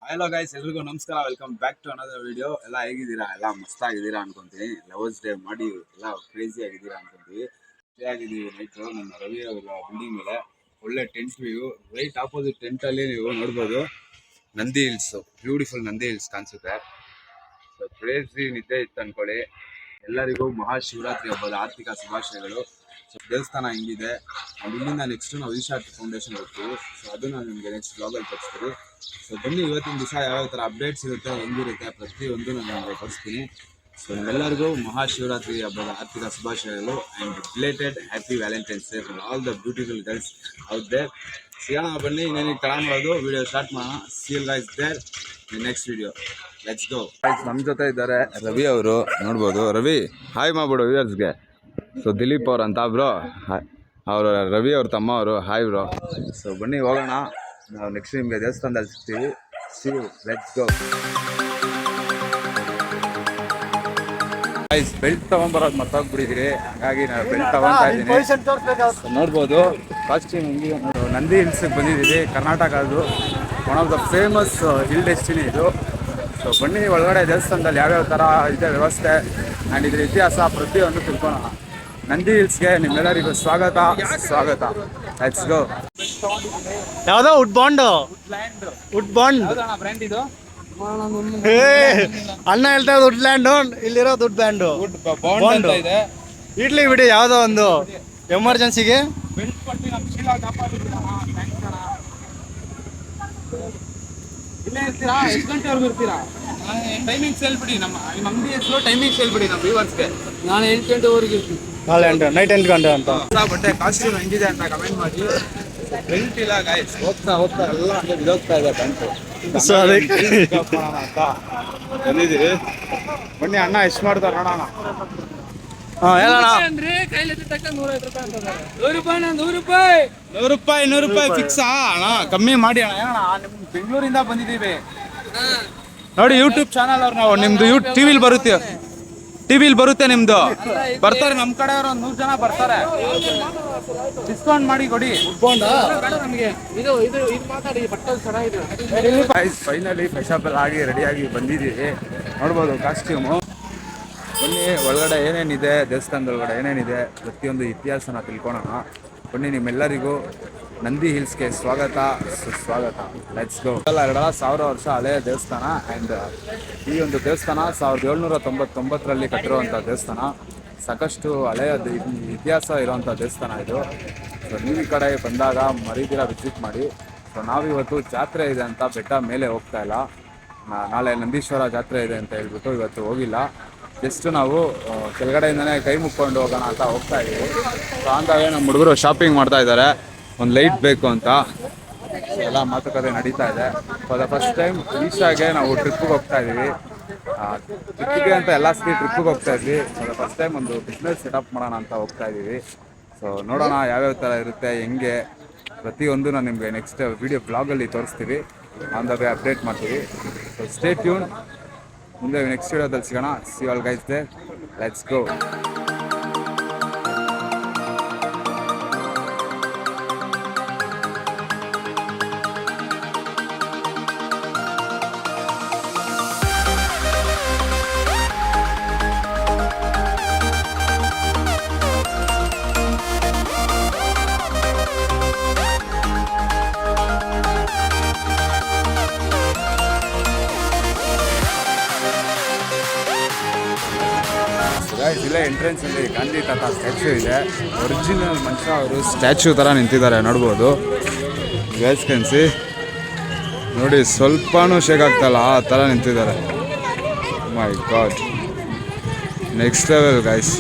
Hello guys, ಎಲ್ರಿಗೂ ನಮಸ್ಕಾರ. Welcome back to another video. ಎಲ್ಲ ಹೇಗಿದ್ದೀರಾ? ಎಲ್ಲ ಮಸ್ತಾಗಿದ್ದೀರಾ ಅನ್ಕೊಂತೀನಿ. ಲವರ್ಸ್ ಡೇ ಮಾಡಿ ಎಲ್ಲ ಕ್ರೇಜಿ ಆಗಿದ್ದೀರಾ ಅನ್ಕೊಂತೀವಿ. ಸ್ಟೇ ಆಗಿದ್ದೀವಿ ನೈಟು ನಮ್ಮ ರವಿ ಅವರ ಬಿಲ್ಡಿಂಗ್ ಮೇಲೆ. ಒಳ್ಳೆ ಟೆಂಟ್ ವ್ಯೂ. ರೈಟ್ ಆಪೋಸಿಟ್ ಟೆಂಟಲ್ಲಿ ನೀವು ನೋಡ್ಬೋದು Nandi hills. Beautiful Nandi hills ಕಾಣಿಸುತ್ತೆ. ಸೊ ಕ್ರೇಜಿ ನಿದ್ದೆ ಇತ್ತು ಅನ್ಕೊಳ್ಳಿ. ಎಲ್ಲರಿಗೂ ಮಹಾಶಿವರಾತ್ರಿ ಹಬ್ಬದ ಆರ್ಥಿಕ ಶುಭಾಶಯಗಳು. ಸೊ ದೇವಸ್ಥಾನ ಹಿಂಗಿದೆ. ಇಲ್ಲಿಂದ ನೆಕ್ಸ್ಟ್ ನಾವು ಈಶಾಟ್ ಫೌಂಡೇಶನ್ ಹೋಗ್ತೀವಿ. ಸೊ ಅದನ್ನು ನಿಮಗೆ ನೆಕ್ಸ್ಟ್ ಬ್ಲಾಗಲ್ಲಿ ತೋರಿಸ್ತೀವಿ. ಸೊ ಬನ್ನಿ, ಇವತ್ತಿನ ದಿವಸ ಯಾವ್ಯಾವ ಥರ ಅಪ್ಡೇಟ್ಸ್ ಇರುತ್ತೆ, ಹೆಂಗಿರುತ್ತೆ, ಪ್ರತಿಯೊಂದು ನಾನು ನಿಮಗೆ ತೋರಿಸ್ತೀನಿ. ಸೊ ನಿಮ್ಮೆಲ್ಲರಿಗೂ ಮಹಾಶಿವರಾತ್ರಿ ಹಬ್ಬದ ಆರ್ಥಿಕ ಶುಭಾಶಯಗಳು and related happy Valentine's day for all the beautiful girls out there. ಸಿಗೋಣ ಬನ್ನಿ, ಇನ್ನೇನಿಗೆ ತಡ ಮಾಡೋದು, ವಿಡಿಯೋ ಸ್ಟಾರ್ಟ್ ಮಾಡೋಣ. See all guys there next video. Let's go. ನಮ್ಮ ಜೊತೆ ಇದ್ದಾರೆ ರವಿ ಅವರು, ನೋಡ್ಬೋದು. ರವಿ ಹಾಯ್ ಮಾಡ್ಬಿಡು ವ್ಯೂಯರ್ಸ್ಗೆ. ಸೊ ದಿಲೀಪ್ ಅವ್ರು ಅಂತ ಬ್ರೋ, ಅವರು ರವಿ ಅವ್ರ ತಮ್ಮ ಅವರು. Hi bro. ಸೊ ಬನ್ನಿ ಹೋಗೋಣ. ನಾವು ನೆಕ್ಸ್ಟ್ ನಿಮಗೆ ದೇವಸ್ಥಾನದಲ್ಲಿ ಸಿಗ್ತೀವಿ. See you. Let's go. Belt ತೊಗೊಂಬರೋದು ಮರ್ತೋಗ್ಬಿಟ್ಟಿದ್ದೀರಿ, ಹಾಗಾಗಿ ನಾನು ಬೆಲ್ಟ್ ತೊಗೊತಾ ಇದ್ದೀನಿ. ನೋಡ್ಬೋದು ಕಾಸ್ಟ್ಯೂಮ್ ಹಿಂಗೆ. ನಂದಿ ಹಿಲ್ಸ್ಗೆ ಬಂದಿದ್ದೀವಿ. ಕರ್ನಾಟಕದ್ದು one of the famous hill destiny ಇದು. ಸೊ ಬನ್ನಿ ಒಳಗಡೆ ದೇವಸ್ಥಾನದಲ್ಲಿ ಯಾವ್ಯಾವ ಥರ ಇದೆ ವ್ಯವಸ್ಥೆ ಆ್ಯಂಡ್ ಇದ್ರ ಇತಿಹಾಸ ಪ್ರತಿಯೊಂದು ತಿಳ್ಕೊಳ್ಳೋಣ. ನಂದಿ ಹಿಲ್ಸ್ಗೆ ನಿಮ್ಮೆಲ್ಲರಿಗೂ ಸ್ವಾಗತ. Let's go. ಯಾವ್ದೋ ವುಡ್ ಬಾಂಡ್ ಬ್ರ್ಯಾಂಡ್ ಇದು. ಅಣ್ಣ ಹೇಳ್ತಾ ಇರೋದು ವುಡ್ ಲ್ಯಾಂಡ್, ಇಲ್ಲಿರೋ ವುಡ್ ಬ್ಯಾಂಡ್ ಇದೆ. ಇಡ್ಲಿ ಬಿಡಿ ಯಾವ್ದೋ ಒಂದು ಎಮರ್ಜೆನ್ಸಿಗೆ. ಇಲ್ಲೇ ಇರ್ತೀರಾ? ಎಷ್ಟು ಗಂಟೆವರೆಗೂ ಇರ್ತೀರಾ? ಟೈಮಿಂಗ್ಸ್ ಹೇಳ್ಬಿಡಿ. ನಮ್ಮ ಅಂಗಡಿ ಹೆಸರು ಟೈಮಿಂಗ್ಸ್ ಹೇಳ್ಬಿಡಿ ನಮ್ಮ ವ್ಯೂವರ್ಸ್ಗೆ. ನಾನು 8 ಗಂಟೆವರೆಗೂ ಇರ್ತೀನಿ. ನಾಳೆ ನೈಟ್ 8 ಗಂಟೆ ಅಂತ. ಬಟ್ಟೆ ಕಾಸ್ಟ್ಯೂಮ್ ಹೆಂಗಿದೆ ಅಂತ ಕಮೆಂಟ್ ಮಾಡಿ. ಬೆಲ್ಟ್ ಇಲ್ಲ ಗೈಸ್, ಹೋಗ್ತಾ ಎಲ್ಲ ಹಂಗೆ ಬಿದೋಗ್ತಾ ಇದೆ ಬೆಲ್ಟು. ಸೊ ಅದಕ್ಕೆ ಅಂತ ಬಂದಿದ್ದೀವಿ. ಬನ್ನಿ ಅಣ್ಣ ಎಷ್ಟು ಮಾಡ್ತಾರೆ ನೋಡೋಣ. ಹೇಳೋಣ. 100 ರೂಪಾಯಿ ಫಿಕ್ಸಾ ಅಣ್ಣ? ಕಮ್ಮಿ ಮಾಡಿ ಅಣ್ಣ. ಏನಣ್ಣ ನಿಮ್ ಬೆಂಗಳೂರಿಂದ ಬಂದಿದ್ದೀವಿ ನೋಡಿ. ಯೂಟ್ಯೂಬ್ ಚಾನಲ್ ಅವ್ರು ನಾವು. ನಿಮ್ದು ಟಿವಿಲಿ ಬರುತ್ತೆ ನಿಮ್ದು. ಬರ್ತಾರೆ ನಮ್ಮ ಕಡೆಯವರು 100 ಜನ ಬರ್ತಾರೆ. ಡಿಸ್ಕೌಂಟ್ ಮಾಡಿ ಕೊಡಿ. ಫೈನಲಿ ಫ್ರೆಶ್ ಅಪ್ ಆಗಿ ರೆಡಿಯಾಗಿ ಬಂದಿದ್ದೀವಿ. ನೋಡ್ಬೋದು ಕಾಸ್ಟ್ಯೂಮು. ಬನ್ನಿ ಒಳಗಡೆ ಏನೇನಿದೆ, ದೇವಸ್ಥಾನದೊಳಗಡೆ ಏನೇನಿದೆ ಪ್ರತಿಯೊಂದು ಇತಿಹಾಸನ ತಿಳ್ಕೊಳ್ಳೋಣ. ಬನ್ನಿ ನಿಮ್ಮೆಲ್ಲರಿಗೂ ನಂದಿ ಹಿಲ್ಸ್ಗೆ ಸ್ವಾಗತ, ಸುಸ್ವಾಗತ. Let's go. 2,000 ವರ್ಷ ಹಳೆಯ ದೇವಸ್ಥಾನ. ಆ್ಯಂಡ್ ಈ ಒಂದು ದೇವಸ್ಥಾನ 1799ರಲ್ಲಿ ಕಟ್ಟಿರುವಂಥ ದೇವಸ್ಥಾನ. ಸಾಕಷ್ಟು ಹಳೆಯ ಇತಿಹಾಸ ಇರುವಂಥ ದೇವಸ್ಥಾನ ಇದು. ಸೊ ನೀವು ಈ ಕಡೆ ಬಂದಾಗ ಮರಿದಿರ ವಿಸಿಟ್ ಮಾಡಿ. ಸೊ ನಾವಿವತ್ತು ಜಾತ್ರೆ ಇದೆ ಅಂತ ಬೆಟ್ಟ ಮೇಲೆ ಹೋಗ್ತಾ ಇಲ್ಲ. ನಾಳೆ ನಂದೀಶ್ವರ ಜಾತ್ರೆ ಇದೆ ಅಂತ ಹೇಳ್ಬಿಟ್ಟು ಇವತ್ತು ಹೋಗಿಲ್ಲ. ಜಸ್ಟ್ ನಾವು ಕೆಳಗಡೆಯಿಂದನೇ ಕೈ ಮುಕ್ಕೊಂಡು ಹೋಗೋಣ ಅಂತ ಹೋಗ್ತಾ ಇದ್ದೀವಿ. ಸೊ ಅಂದಾಗ ನಮ್ಮ ಹುಡುಗರು ಶಾಪಿಂಗ್ ಮಾಡ್ತಾ ಇದ್ದಾರೆ. ಒಂದು ಲೈಟ್ ಬೇಕು ಅಂತ ಎಲ್ಲ ಮಾತುಕತೆ ನಡೀತಾ ಇದೆ. ಫಾರ್ ದ ಫಸ್ಟ್ ಟೈಮ್ ಈಶಾಗೆ ನಾವು ಟ್ರಿಪ್ಪಿಗೆ ಹೋಗ್ತಾ ಇದ್ದೀವಿ. ಟ್ರಿಪ್ಪಿಗೆ ಅಂತ ಎಲ್ಲ ಟ್ರಿಪ್ಪಿಗೆ ಹೋಗ್ತಾ ಇದ್ವಿ. ಫಾರ್ ದ ಫಸ್ಟ್ ಟೈಮ್ ಒಂದು ಬಿಸ್ನೆಸ್ ಸೆಟಪ್ ಮಾಡೋಣ ಅಂತ ಹೋಗ್ತಾ ಇದ್ದೀವಿ. ಸೊ ನೋಡೋಣ ಯಾವ್ಯಾವ ಥರ ಇರುತ್ತೆ, ಹೆಂಗೆ ಪ್ರತಿಯೊಂದು ನಾನು ನಿಮಗೆ ನೆಕ್ಸ್ಟ್ ವಿಡಿಯೋ ಬ್ಲಾಗಲ್ಲಿ ತೋರಿಸ್ತೀವಿ. ಆನ್ ದ ವೇ ಅಪ್ಡೇಟ್ ಮಾಡ್ತೀವಿ. So stay tune. ಮುಂದೆ ನೆಕ್ಸ್ಟ್ ವಿಡಿಯೋದಲ್ಲಿ ಸಿಗೋಣ. See all guys there. Let's go. ಇಲ್ಲೇ ಎಂಟ್ರೆನ್ಸ್ ಅಲ್ಲಿ ಗಾಂಧಿ ತಾತ ಸ್ಟ್ಯಾಚ್ಯೂ ಇದೆ. ಒರಿಜಿನಲ್ ಮನುಷ್ಯ ಅವರು ಸ್ಟ್ಯಾಚ್ಯೂ ಥರ ನಿಂತಿದ್ದಾರೆ, ನೋಡ್ಬೋದು. ಗೈಸ್ ಕನ್ಸಿ ನೋಡಿ, ಸ್ವಲ್ಪನೂ ಶೇಕ್ ಆಗ್ತಾಯಿಲ್ಲ, ಆ ಥರ ನಿಂತಿದ್ದಾರೆ. My god, next level guys.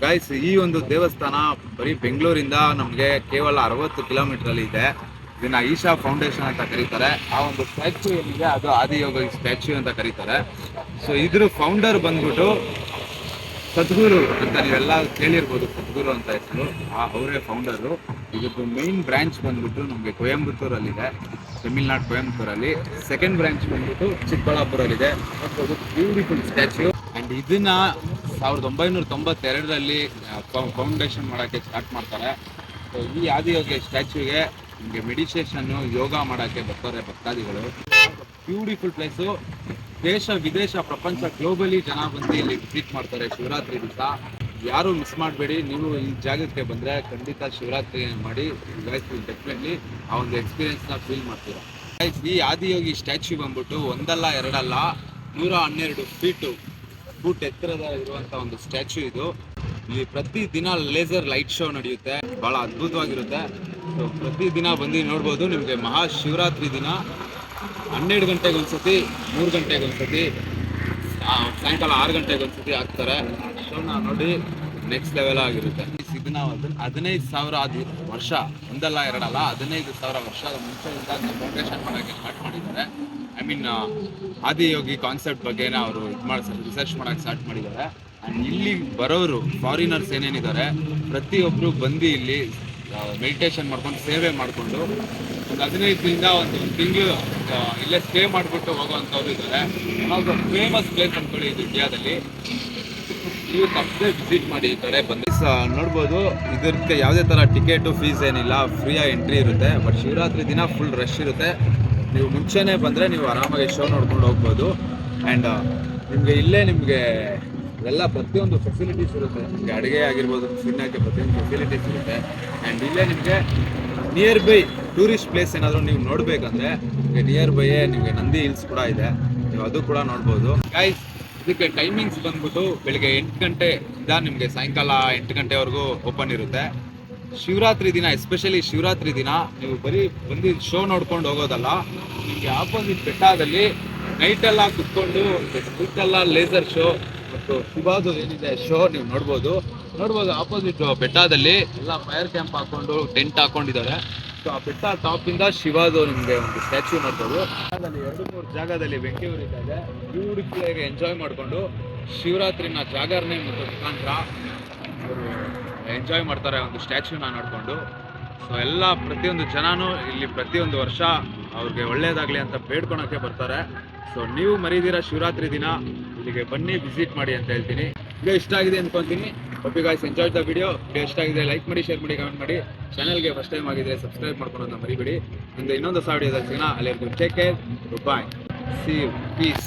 Guys, ಈ ಒಂದು ದೇವಸ್ಥಾನ ಬರೀ ಬೆಂಗಳೂರಿಂದ ನಮಗೆ ಕೇವಲ 60 ಕಿಲೋಮೀಟರ್ ಅಲ್ಲಿ ಇದೆ. ಇದನ್ನ ಈಶಾ ಫೌಂಡೇಶನ್ ಅಂತ ಕರೀತಾರೆ. ಆ ಒಂದು ಸ್ಟ್ಯಾಚ್ಯೂ ಏನಿದೆ ಅದು ಆದಿಯೋಗ ಸ್ಟ್ಯಾಚ್ಯೂ ಅಂತ ಕರೀತಾರೆ. ಸೊ ಇದ್ರ ಫೌಂಡರ್ ಬಂದ್ಬಿಟ್ಟು ಸದ್ಗುರು ಅಂತ, ನೀವೆಲ್ಲ ಕೇಳಿರ್ಬೋದು, ಸದ್ಗುರು ಅಂತ ಹೆಸರು. ಅವರೇ ಫೌಂಡರು. ಇದ್ರದ್ದು ಮೈನ್ ಬ್ರಾಂಚ್ ಬಂದ್ಬಿಟ್ಟು ನಮಗೆ ಕೊಯಂಬತ್ತೂರಲ್ಲಿದೆ, ತಮಿಳ್ನಾಡು ಕೊಯಂಬತ್ತೂರಲ್ಲಿ. ಸೆಕೆಂಡ್ ಬ್ರಾಂಚ್ ಬಂದ್ಬಿಟ್ಟು ಚಿಕ್ಕಬಳ್ಳಾಪುರಲ್ಲಿದೆ. Beautiful statue. ಆ್ಯಂಡ್ ಇದನ್ನ 1992ರಲ್ಲಿ ಫೌಂಡೇಶನ್ ಮಾಡೋಕ್ಕೆ ಸ್ಟಾರ್ಟ್ ಮಾಡ್ತಾರೆ. ಸೊ ಈ ಆದಿಯೋಗಿ ಸ್ಟ್ಯಾಚ್ಯೂಗೆ ನಿಮಗೆ ಮೆಡಿಟೇಷನ್ನು, ಯೋಗ ಮಾಡೋಕ್ಕೆ ಬರ್ತಾರೆ ಭಕ್ತಾದಿಗಳು. Beautiful place. ದೇಶ ವಿದೇಶ ಪ್ರಪಂಚ ಗ್ಲೋಬಲಿ ಜನ ಬಂದು ಇಲ್ಲಿ ವಿಸಿಟ್ ಮಾಡ್ತಾರೆ ಶಿವರಾತ್ರಿ ದಿವಸ. ಯಾರು ಮಿಸ್ ಮಾಡಬೇಡಿ. ನೀವು ಈ ಜಾಗಕ್ಕೆ ಬಂದರೆ ಖಂಡಿತ ಶಿವರಾತ್ರಿ ಮಾಡಿ ಡೆಫಿನೆಟ್ಲಿ ಆ ಒಂದು ಎಕ್ಸ್ಪೀರಿಯನ್ಸ್ನ ಫೀಲ್ ಮಾಡ್ತೀರಾ. ಈ ಆದಿಯೋಗಿ ಸ್ಟ್ಯಾಚ್ಯೂ ಬಂದ್ಬಿಟ್ಟು ಒಂದಲ್ಲ ಎರಡಲ್ಲ 112 ಫೂಟ್ ಎತ್ತರದ ಇರುವಂಥ ಒಂದು ಸ್ಟ್ಯಾಚ್ಯೂ ಇದು. ಇಲ್ಲಿ ಪ್ರತಿ ದಿನ ಲೇಸರ್ ಲೈಟ್ ಶೋ ನಡೆಯುತ್ತೆ, ಭಾಳ ಅದ್ಭುತವಾಗಿರುತ್ತೆ. ಸೊ ಪ್ರತಿ ದಿನ ಬಂದು ನೋಡ್ಬೋದು. ನಿಮಗೆ ಮಹಾಶಿವರಾತ್ರಿ ದಿನ 12 ಗಂಟೆಗೆ ಒಂದ್ಸತಿ, 3 ಗಂಟೆಗೆ ಒಂದ್ಸತಿ, ಸಾಯಂಕಾಲ 6 ಗಂಟೆಗೆ ಒಂದ್ಸತಿ ಹಾಕ್ತಾರೆ. ಶೋನ ನೋಡಿ ನೆಕ್ಸ್ಟ್ ಲೆವೆಲ್ ಆಗಿರುತ್ತೆ. ಇದನ್ನ 15,000 ವರ್ಷ, ಒಂದಲ್ಲ ಎರಡಲ್ಲ 15,000 ವರ್ಷದ ಮುಂಚೆಯಿಂದ ಫೌಂಡೇಶನ್ ಮಾಡೋಕ್ಕೆ ಸ್ಟಾರ್ಟ್ ಮಾಡಿದ್ದಾರೆ. ಐ ಮೀನ್ ಆದಿಯೋಗಿ ಕಾನ್ಸೆಪ್ಟ್ ಬಗ್ಗೆನ ಅವರು ರಿಸರ್ಚ್ ಮಾಡೋಕ್ಕೆ ಸ್ಟಾರ್ಟ್ ಮಾಡಿದ್ದಾರೆ. ಆ್ಯಂಡ್ ಇಲ್ಲಿ ಬರೋರು ಫಾರಿನರ್ಸ್ ಏನೇನಿದ್ದಾರೆ ಪ್ರತಿಯೊಬ್ಬರು ಬಂದು ಇಲ್ಲಿ ಮೆಡಿಟೇಷನ್ ಮಾಡ್ಕೊಂಡು, ಸೇವೆ ಮಾಡಿಕೊಂಡು ಒಂದು 15 ದಿನದಿಂದ ಒಂದು ತಿಂಗಳು ಇಲ್ಲೇ ಸ್ಟೇ ಮಾಡಿಬಿಟ್ಟು ಹೋಗೋವಂಥವ್ರು ಇದ್ದಾರೆ. One of the famous place ಅಂದ್ಕೊಳ್ಳಿ ಇದು ಇಂಡಿಯಾದಲ್ಲಿ. ನೀವು ತಪ್ಪದೆ ವಿಸಿಟ್ ಮಾಡಿ ಈ ಕಡೆ ಬಂದು ನೋಡ್ಬೋದು. ಇದಕ್ಕೆ ಯಾವುದೇ ಥರ ಟಿಕೆಟು ಫೀಸ್ ಏನಿಲ್ಲ, ಫ್ರೀಯಾಗಿ ಎಂಟ್ರಿ ಇರುತ್ತೆ. ಬಟ್ ಶಿವರಾತ್ರಿ ದಿನ ಫುಲ್ ರಶ್ ಇರುತ್ತೆ. ನೀವು ಮುಂಚೆನೇ ಬಂದರೆ ನೀವು ಆರಾಮಾಗಿ ಶೋ ನೋಡ್ಕೊಂಡು ಹೋಗ್ಬೋದು. ಆ್ಯಂಡ್ ನಿಮಗೆ ಇಲ್ಲೇ ನಿಮಗೆ ಎಲ್ಲ ಪ್ರತಿಯೊಂದು ಫೆಸಿಲಿಟೀಸ್ ಇರುತ್ತೆ. ನಿಮಗೆ ಅಡುಗೆ ಆಗಿರ್ಬೋದು, ತಿನ್ನೋಕ್ಕೆ ಪ್ರತಿಯೊಂದು ಫೆಸಿಲಿಟೀಸ್ ಇರುತ್ತೆ. ಆ್ಯಂಡ್ ಇಲ್ಲೇ ನಿಮಗೆ ನಿಯರ್ ಬೈ ಟೂರಿಸ್ಟ್ ಪ್ಲೇಸ್ ಏನಾದರೂ ನೀವು ನೋಡಬೇಕಂದ್ರೆ ನಿಮಗೆ ನಿಯರ್ ಬೈಯೇ ನಿಮಗೆ ನಂದಿ ಹಿಲ್ಸ್ ಕೂಡ ಇದೆ, ನೀವು ಅದು ಕೂಡ ನೋಡ್ಬೋದು. ಗೈಸ್, ಇದಕ್ಕೆ ಟೈಮಿಂಗ್ಸ್ ಬಂದ್ಬಿಟ್ಟು ಬೆಳಿಗ್ಗೆ 8 ಗಂಟೆಯಿಂದ ನಿಮಗೆ ಸಾಯಂಕಾಲ 8 ಗಂಟೆವರೆಗೂ ಓಪನ್ ಇರುತ್ತೆ. ಶಿವರಾತ್ರಿ ದಿನ, ಎಸ್ಪೆಷಲಿ ಶಿವರಾತ್ರಿ ದಿನ ನೀವು ಬರೀ ಬಂದು ಶೋ ನೋಡ್ಕೊಂಡು ಹೋಗೋದಲ್ಲ, ನಿಮಗೆ ಆಪೋಸಿಟ್ ಬೆಟ್ಟದಲ್ಲಿ ನೈಟೆಲ್ಲ ಕುತ್ಕೊಂಡು ನೈಟೆಲ್ಲ ಲೇಸರ್ ಶೋ ಮತ್ತು ಶಿವಾದು ಏನಿದೆ ಶೋ ನೀವು ನೋಡ್ಬೋದು. ಆಪೋಸಿಟ್ ಬೆಟ್ಟದಲ್ಲಿ ಎಲ್ಲ ಫೈರ್ ಕ್ಯಾಂಪ್ ಹಾಕೊಂಡು ಟೆಂಟ್ ಹಾಕೊಂಡಿದ್ದಾರೆ. ಸೊ ಆ ಬೆಟ್ಟ ಟಾಪಿಂದ ಶಿವಾದು ನಿಮಗೆ ಒಂದು ಸ್ಟ್ಯಾಚ್ಯೂ ನೋಡ್ಬೋದು. 2-3 ಜಾಗದಲ್ಲಿ ಬೆಂಕಿಯೂರು ಇದೆ. ಬ್ಯೂಟಿಫುಲ್ ಆಗಿ ಎಂಜಾಯ್ ಮಾಡಿಕೊಂಡು ಶಿವರಾತ್ರಿನ ಜಾಗರಣೆ ಮತ್ತು ಮುಖಾಂತರ ಅವರು ಎಂಜಾಯ್ ಮಾಡ್ತಾರೆ ಒಂದು ಸ್ಟ್ಯಾಚ್ಯೂನ ನೋಡಿಕೊಂಡು. ಸೊ ಎಲ್ಲ ಪ್ರತಿಯೊಂದು ಜನನೂ ಇಲ್ಲಿ ಪ್ರತಿಯೊಂದು ವರ್ಷ ಅವ್ರಿಗೆ ಒಳ್ಳೇದಾಗಲಿ ಅಂತ ಬೇಡ್ಕೊಳಕ್ಕೆ ಬರ್ತಾರೆ. ಸೊ ನೀವು ಮರೀದಿರ ಶಿವರಾತ್ರಿ ದಿನ ಇಲ್ಲಿಗೆ ಬನ್ನಿ, ವಿಸಿಟ್ ಮಾಡಿ ಅಂತ ಹೇಳ್ತೀನಿ. ವಿಡಿಯೋ ಇಷ್ಟ ಆಗಿದೆ ಅಂದ್ಕೊತೀನಿ. Hope you guys enjoy the video ಇಷ್ಟ ಆಗಿದೆ ಲೈಕ್ ಮಾಡಿ, ಶೇರ್ ಮಾಡಿ, ಕಮೆಂಟ್ ಮಾಡಿ. ಚಾನಲ್ಗೆ ಫಸ್ಟ್ ಟೈಮ್ ಆಗಿದ್ರೆ ಸಬ್ಸ್ಕ್ರೈಬ್ ಮಾಡ್ಕೊಳೋದನ್ನ ಮರಿಬೇಡಿ. ಇನ್ನೊಂದು ಹೊಸ ವಿಡಿಯೋದಲ್ಲಿ ಸಿಗೋಣ. ಅಲ್ಲಿವರೆಗೂ take care, bye, see you, piece.